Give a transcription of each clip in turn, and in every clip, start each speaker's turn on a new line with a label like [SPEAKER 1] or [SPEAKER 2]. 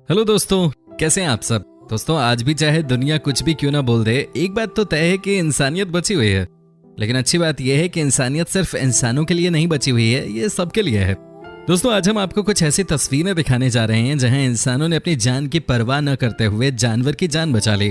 [SPEAKER 1] Hello दोस्तों, कैसे हैं आप सब। दोस्तों आज भी चाहे दुनिया कुछ भी क्यों ना बोल दे, एक बात तो तय है कि इंसानियत बची हुई है। लेकिन अच्छी बात यह है कि इंसानियत सिर्फ इंसानों के लिए नहीं बची हुई है, ये सबके लिए है। दोस्तों आज हम आपको कुछ ऐसी तस्वीरें दिखाने जा रहे हैं जहां इंसानों ने अपनी जान की परवाह न करते हुए जानवर की जान बचा ली,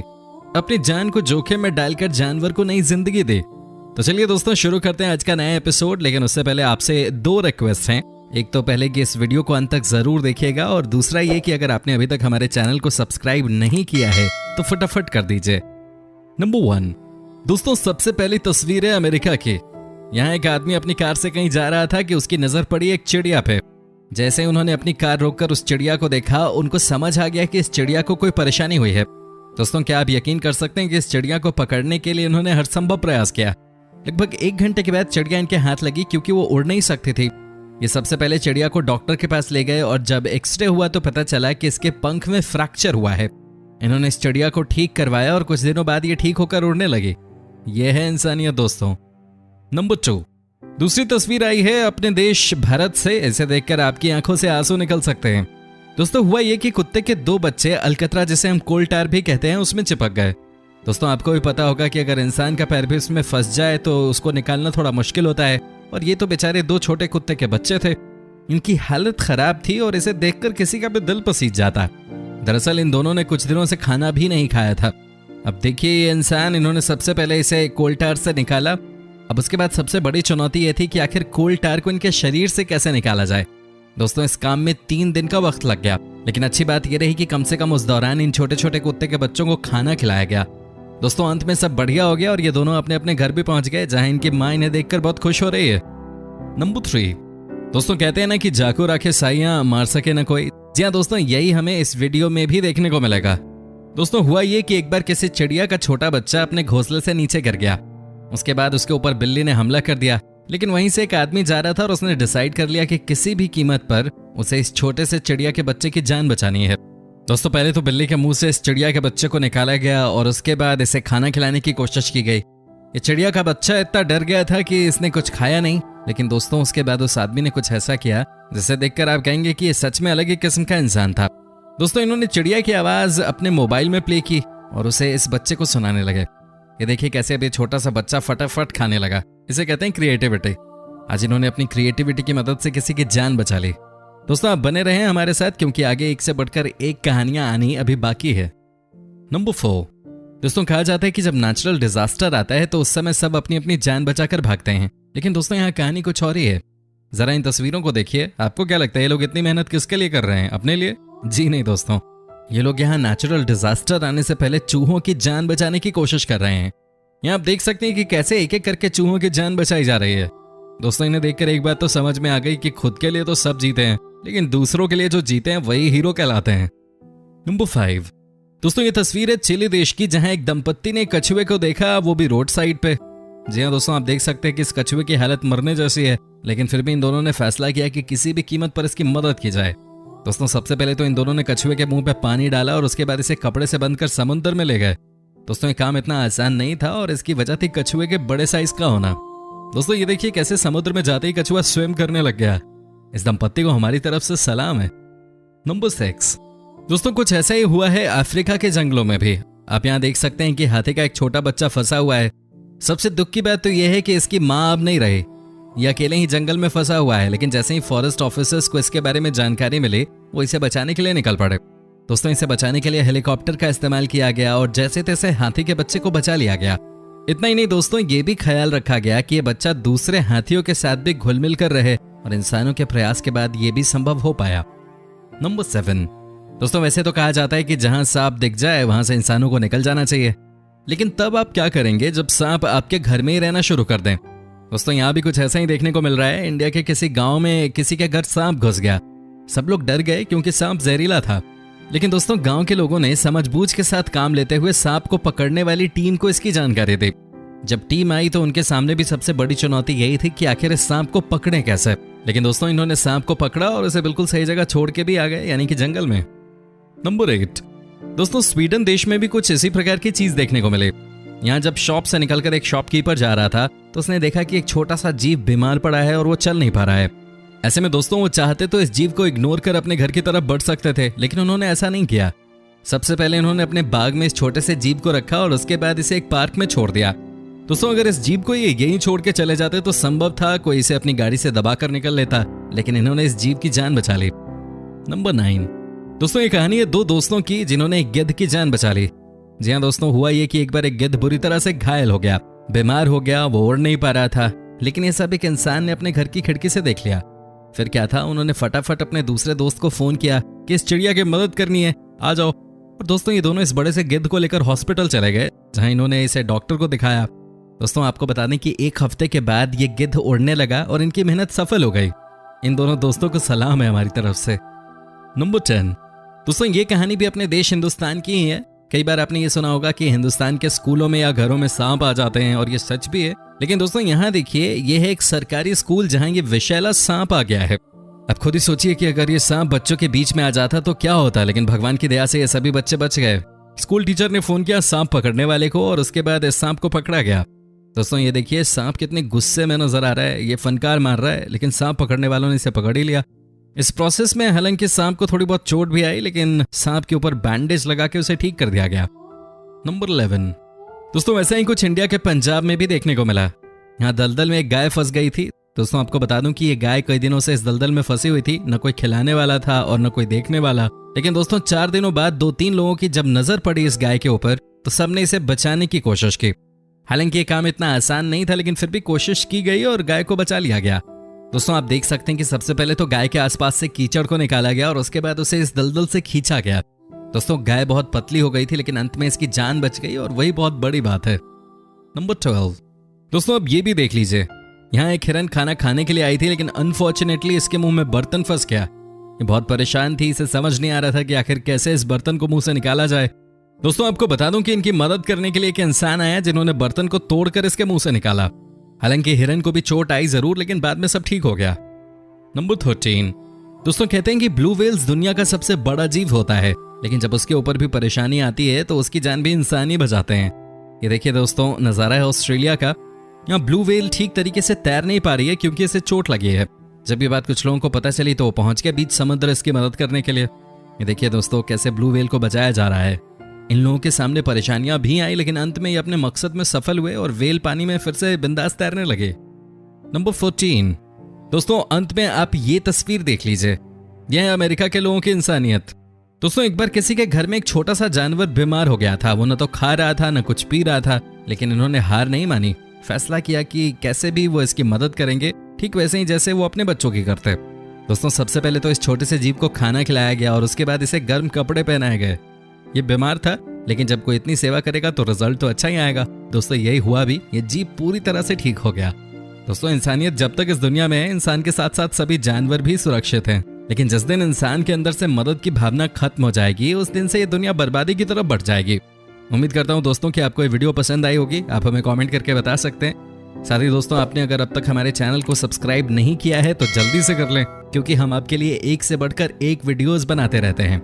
[SPEAKER 1] अपनी जान को जोखिम में डालकर जानवर को नई जिंदगी दी। तो चलिए दोस्तों शुरू करते हैं आज का नया एपिसोड। लेकिन उससे पहले आपसे दो रिक्वेस्ट हैं। एक तो पहले कि इस वीडियो को अंत तक जरूर देखिएगा, और दूसरा ये कि अगर आपने अभी तक हमारे चैनल को सब्सक्राइब नहीं किया है तो फटाफट कर दीजिए। नंबर 1 दोस्तों, सबसे पहली तस्वीर है अमेरिका की। यहाँ एक आदमी अपनी कार से कहीं जा रहा था कि उसकी नजर पड़ी एक चिड़िया पे। जैसे ही उन्होंने अपनी कार रोककर उस चिड़िया को देखा, उनको समझ आ गया कि इस चिड़िया को कोई परेशानी हुई है। दोस्तों क्या आप यकीन कर सकते हैं कि इस चिड़िया को पकड़ने के लिए उन्होंने हर संभव प्रयास किया। लगभग 1 घंटे के बाद चिड़िया इनके हाथ लगी, क्योंकि वो उड़ नहीं सकती थी। ये सबसे पहले चिड़िया को डॉक्टर के पास ले गए, और जब एक्सरे हुआ तो पता चला कि इसके पंख में फ्रैक्चर हुआ है। इन्होंने इस चिड़िया को ठीक करवाया और कुछ दिनों बाद ये ठीक होकर उड़ने लगी। यह है इंसानियत दोस्तों। नंबर 2 दूसरी तस्वीर आई है अपने देश भारत से। इसे देखकर आपकी आंखों से आंसू निकल सकते हैं। दोस्तों हुआ ये कि कुत्ते के 2 बच्चे अलकतरा, जिसे हम कोल टार भी कहते हैं, उसमें चिपक गए। दोस्तों आपको भी पता होगा कि अगर इंसान का पैर भी उसमें फंस जाए तो उसको निकालना थोड़ा मुश्किल होता है, और ये तो बेचारे 2 छोटे कुत्ते के बच्चे थे। इनकी हालत खराब थी और इसे देखकर किसी का भी दिल पसीज जाता। दरअसल इन दोनों ने कुछ दिनों से खाना भी नहीं खाया था। अब देखिए ये इंसान, इन्होंने सबसे पहले इसे कोल टार से निकाला। अब उसके बाद सबसे बड़ी चुनौती ये थी कि आखिर कोल टार को इनके शरीर से कैसे निकाला जाए। दोस्तों इस काम में 3 दिन का वक्त लग गया, लेकिन अच्छी बात यह रही कि कम से कम उस दौरान इन छोटे छोटे कुत्ते के बच्चों को खाना खिलाया गया। दोस्तों अंत में सब बढ़िया हो गया और ये दोनों अपने अपने घर भी पहुंच गए, जहां इनकी मां इन्हें देखकर बहुत खुश हो रही है। नंबर 3 दोस्तों कहते हैं ना कि जाको राखे साइयां, मार सके ना कोई। जी हाँ दोस्तों, यही हमें इस वीडियो में भी देखने को मिलेगा। दोस्तों हुआ ये कि एक बार किसी चिड़िया का छोटा बच्चा अपने घोंसले से नीचे गिर गया। उसके बाद उसके ऊपर बिल्ली ने हमला कर दिया। लेकिन वहीं से एक आदमी जा रहा था और उसने डिसाइड कर लिया कि किसी भी कीमत पर उसे इस छोटे से चिड़िया के बच्चे की जान बचानी है। दोस्तों पहले तो बिल्ली के मुंह से इस चिड़िया के बच्चे को निकाला गया, और उसके बाद इसे खाना खिलाने की कोशिश की गई। ये चिड़िया का बच्चा इतना डर गया था कि इसने कुछ खाया नहीं। लेकिन दोस्तों उसके बाद उस आदमी ने कुछ ऐसा किया जिसे देखकर आप कहेंगे कि ये सच में अलग ही किस्म का इंसान था। दोस्तों इन्होंने चिड़िया की आवाज अपने मोबाइल में प्ले की और उसे इस बच्चे को सुनाने लगे। ये देखिए कैसे अभी छोटा सा बच्चा फटाफट खाने लगा। इसे कहते हैं क्रिएटिविटी। आज इन्होंने अपनी क्रिएटिविटी की मदद से किसी की जान बचा ली। दोस्तों आप बने रहें हमारे साथ, क्योंकि आगे एक से बढ़कर एक कहानियां आनी अभी बाकी है। नंबर 4 दोस्तों कहा जाता है कि जब नेचुरल डिजास्टर आता है तो उस समय सब अपनी अपनी जान बचाकर भागते हैं। लेकिन दोस्तों यहाँ कहानी कुछ और ही है। जरा इन तस्वीरों को देखिए, आपको क्या लगता है ये लोग इतनी मेहनत किसके लिए कर रहे हैं? अपने लिए? जी नहीं दोस्तों, ये लोग यहाँ नेचुरल डिजास्टर आने से पहले चूहों की जान बचाने की कोशिश कर रहे हैं। यहाँ आप देख सकते हैं कि कैसे एक एक करके चूहों की जान बचाई जा रही है। दोस्तों इन्हें देखकर एक बात तो समझ में आ गई कि खुद के लिए तो सब जीते हैं, लेकिन दूसरों के लिए जो जीते हैं वही हीरो कहलाते हैं। नंबर 5 दोस्तों ये तस्वीर है चिली देश की, जहां एक दंपत्ति ने कछुए को देखा, वो भी रोड साइड पे। जी हाँ दोस्तों, आप देख सकते हैं कि इस कछुए की हालत मरने जैसी है, लेकिन फिर भी इन दोनों ने फैसला किया कि किसी भी कीमत पर इसकी मदद की जाए। दोस्तों सबसे पहले तो इन दोनों ने कछुए के मुंह पे पानी डाला और उसके बाद इसे कपड़े से बंद कर समुद्र में ले गए। दोस्तों ये काम इतना आसान नहीं था, और इसकी वजह थी कछुए के बड़े साइज का होना। दोस्तों ये देखिए कैसे समुद्र में जाते ही कछुआ स्विम करने लग गया। इस दंपत्ति को हमारी तरफ से सलाम है। नंबर 6 दोस्तों कुछ ऐसा ही हुआ है अफ्रीका के जंगलों में भी। आप यहाँ देख सकते हैं कि हाथी का एक छोटा बच्चा फंसा हुआ है। सबसे दुख की बात तो यह है कि इसकी माँ अब नहीं रही। ये अकेले ही जंगल में फंसा हुआ है, लेकिन जैसे ही फॉरेस्ट ऑफिसर्स को इसके बारे में जानकारी मिली, वो इसे बचाने के लिए निकल पड़े। दोस्तों इसे बचाने के लिए हेलीकॉप्टर का इस्तेमाल किया गया और जैसे तैसे हाथी के बच्चे को बचा लिया गया। इतना ही नहीं दोस्तों, ये भी ख्याल रखा गया कि ये बच्चा दूसरे हाथियों के साथ भी घुल मिल कर रहे, और इंसानों के प्रयास के बाद ये भी संभव हो पाया। नंबर 7 दोस्तों वैसे तो कहा जाता है कि जहां सांप दिख जाए वहां से इंसानों को निकल जाना चाहिए, लेकिन तब आप क्या करेंगे जब सांप आपके घर में ही रहना शुरू कर दें? दोस्तों यहाँ भी कुछ ऐसा ही देखने को मिल रहा है। इंडिया के किसी गांव में किसी के घर सांप घुस गया। सब लोग डर गए क्योंकि सांप जहरीला था। लेकिन दोस्तों गांव के लोगों ने समझबूझ के साथ काम लेते हुए सांप को पकड़ने वाली टीम को इसकी जानकारी दी। जब टीम आई तो उनके सामने भी सबसे बड़ी चुनौती यही थी कि आखिर इस सांप को पकड़ें कैसे। लेकिन दोस्तों इन्होंने सांप को पकड़ा और उसे बिल्कुल सही जगह छोड़ के भी आ गए, यानी कि जंगल में। नंबर 8 दोस्तों स्वीडन देश में भी कुछ इसी प्रकार की चीज देखने को मिली। यहाँ जब शॉप से निकलकर एक शॉपकीपर जा रहा था तो उसने देखा कि एक छोटा सा जीव बीमार पड़ा है और वो चल नहीं पा रहा है। ऐसे में दोस्तों वो चाहते तो इस जीव को इग्नोर कर अपने घर की तरफ बढ़ सकते थे, लेकिन उन्होंने ऐसा नहीं किया। सबसे पहले उन्होंने अपने बाग में इस छोटे से जीव को रखा और उसके बाद इसे एक पार्क में छोड़ दिया। दोस्तों अगर इस जीव को ये यहीं छोड़ के चले जाते तो संभव था कोई इसे अपनी गाड़ी से दबा कर निकल लेता, लेकिन इन्होंने इस जीव की जान बचा ली। नंबर 9। दोस्तों ये कहानी है दो दोस्तों की जिन्होंने एक गिद्ध की जान बचा ली। जी हाँ दोस्तों, हुआ ये कि एक बार एक गिद्ध बुरी तरह से घायल हो गया, बीमार हो गया, वो उड़ नहीं पा रहा था, लेकिन ये सब एक इंसान ने अपने घर की खिड़की से देख लिया। फिर क्या था, उन्होंने फटाफट अपने दूसरे दोस्त को फोन किया कि इस चिड़िया की मदद करनी है, आ जाओ। और दोस्तों ये दोनों इस बड़े से गिद्ध को लेकर हॉस्पिटल चले गए, जहां इन्होंने इसे डॉक्टर को दिखाया। दोस्तों आपको बता दें कि एक हफ्ते के बाद ये गिद्ध उड़ने लगा और इनकी मेहनत सफल हो गई। इन दोनों दोस्तों को सलाम है हमारी तरफ से। नंबर 10। दोस्तों ये कहानी भी अपने देश हिंदुस्तान की ही है। कई बार आपने ये सुना होगा कि हिंदुस्तान के स्कूलों में या घरों में सांप आ जाते हैं, और ये सच भी है। लेकिन दोस्तों यहाँ देखिए, ये है एक सरकारी स्कूल जहां ये विषैला सांप आ गया है। अब खुद ही सोचिए कि अगर ये सांप बच्चों के बीच में आ जाता तो क्या होता, लेकिन भगवान की दया से ये सभी बच्चे बच गए। स्कूल टीचर ने फोन किया सांप पकड़ने वाले को और उसके बाद इस सांप को पकड़ा गया। दोस्तों ये देखिए सांप कितने गुस्से में नजर आ रहा है, ये फनकार मार रहा है, लेकिन सांप पकड़ने वालों ने इसे पकड़ ही लिया। इस प्रोसेस में हालांकि सांप को थोड़ी बहुत चोट भी आई, लेकिन सांप के ऊपर बैंडेज लगा के उसे ठीक कर दिया गया। नंबर 11। दोस्तों वैसा ही कुछ इंडिया के पंजाब में भी देखने को मिला। यहाँ दलदल में एक गाय फंस गई थी। दोस्तों आपको बता दूं कि ये गाय कई दिनों से इस दलदल में फंसी हुई थी, न कोई खिलाने वाला था और न कोई देखने वाला। लेकिन दोस्तों 4 दिनों बाद 2-3 लोगों की जब नजर पड़ी इस गाय के ऊपर, तो सबने इसे बचाने की कोशिश की। हालांकि ये काम इतना आसान नहीं था, लेकिन फिर भी कोशिश की गई और गाय को बचा लिया गया। दोस्तों आप देख सकते हैं कि सबसे पहले तो गाय के आसपास से कीचड़ को निकाला गया और उसके बाद उसे इस दलदल से खींचा गया। दोस्तों गाय बहुत पतली हो गई थी, लेकिन अंत में इसकी जान बच गई और वही बहुत बड़ी बात है। नंबर 12। दोस्तों अब ये भी देख लीजिए, यहाँ एक हिरन खाना खाने के लिए आई थी, लेकिन अनफॉर्चुनेटली इसके मुंह में बर्तन फंस गया। ये बहुत परेशान थी, इसे समझ नहीं आ रहा था कि आखिर कैसे इस बर्तन को मुंह से निकाला जाए। दोस्तों आपको बता दूं कि इनकी मदद करने के लिए एक इंसान आया जिन्होंने बर्तन को तोड़कर इसके मुंह से निकाला। हालांकि हिरन को भी चोट आई जरूर, लेकिन बाद में सब ठीक हो गया। नंबर 13। दोस्तों कहते हैं कि ब्लू व्हेल्स दुनिया का सबसे बड़ा जीव होता है, लेकिन जब उसके ऊपर भी परेशानी आती है तो उसकी जान भी इंसान ही बचाते हैं। ये देखिए दोस्तों नजारा है ऑस्ट्रेलिया का। यहाँ ब्लू व्हेल ठीक तरीके से तैर नहीं पा रही है क्योंकि इसे चोट लगी है। जब ये बात कुछ लोगों को पता चली तो वो पहुंच गए बीच समुद्र इसकी मदद करने के लिए। ये देखिए दोस्तों कैसे ब्लू व्हेल को बचाया जा रहा है। इन लोगों के सामने परेशानियां भी आई, लेकिन अंत में ये अपने मकसद में सफल हुए और व्हेल पानी में फिर से बिंदास तैरने लगे। नंबर 14। दोस्तों अंत में आप ये तस्वीर देख लीजिए, यह है अमेरिका के लोगों की इंसानियत। दोस्तों एक बार किसी के घर में एक छोटा सा जानवर बीमार हो गया था। वो न तो खा रहा था न कुछ पी रहा था, लेकिन इन्होंने हार नहीं मानी। फैसला किया कि कैसे भी वो इसकी मदद करेंगे, ठीक वैसे ही जैसे वो अपने बच्चों की करते। दोस्तों सबसे पहले तो इस छोटे से जीव को खाना खिलाया गया और उसके बाद इसे गर्म कपड़े पहनाए गए। ये बीमार था, लेकिन जब कोई इतनी सेवा करेगा तो रिजल्ट तो अच्छा ही आएगा। दोस्तों यही हुआ भी, ये जीव पूरी तरह से ठीक हो गया। दोस्तों इंसानियत जब तक इस दुनिया में है, इंसान के साथ साथ सभी जानवर भी सुरक्षित हैं। लेकिन जिस दिन इंसान के अंदर से मदद की भावना खत्म हो जाएगी, उस दिन से ये दुनिया बर्बादी की तरफ बढ़ जाएगी। उम्मीद करता हूँ दोस्तों कि आपको ये वीडियो पसंद आई होगी। आप हमें कमेंट करके बता सकते हैं। साथ ही दोस्तों आपने अगर अब तक हमारे चैनल को सब्सक्राइब नहीं किया है तो जल्दी से कर लें, क्योंकि हम आपके लिए एक से बढ़कर एक वीडियोस बनाते रहते हैं।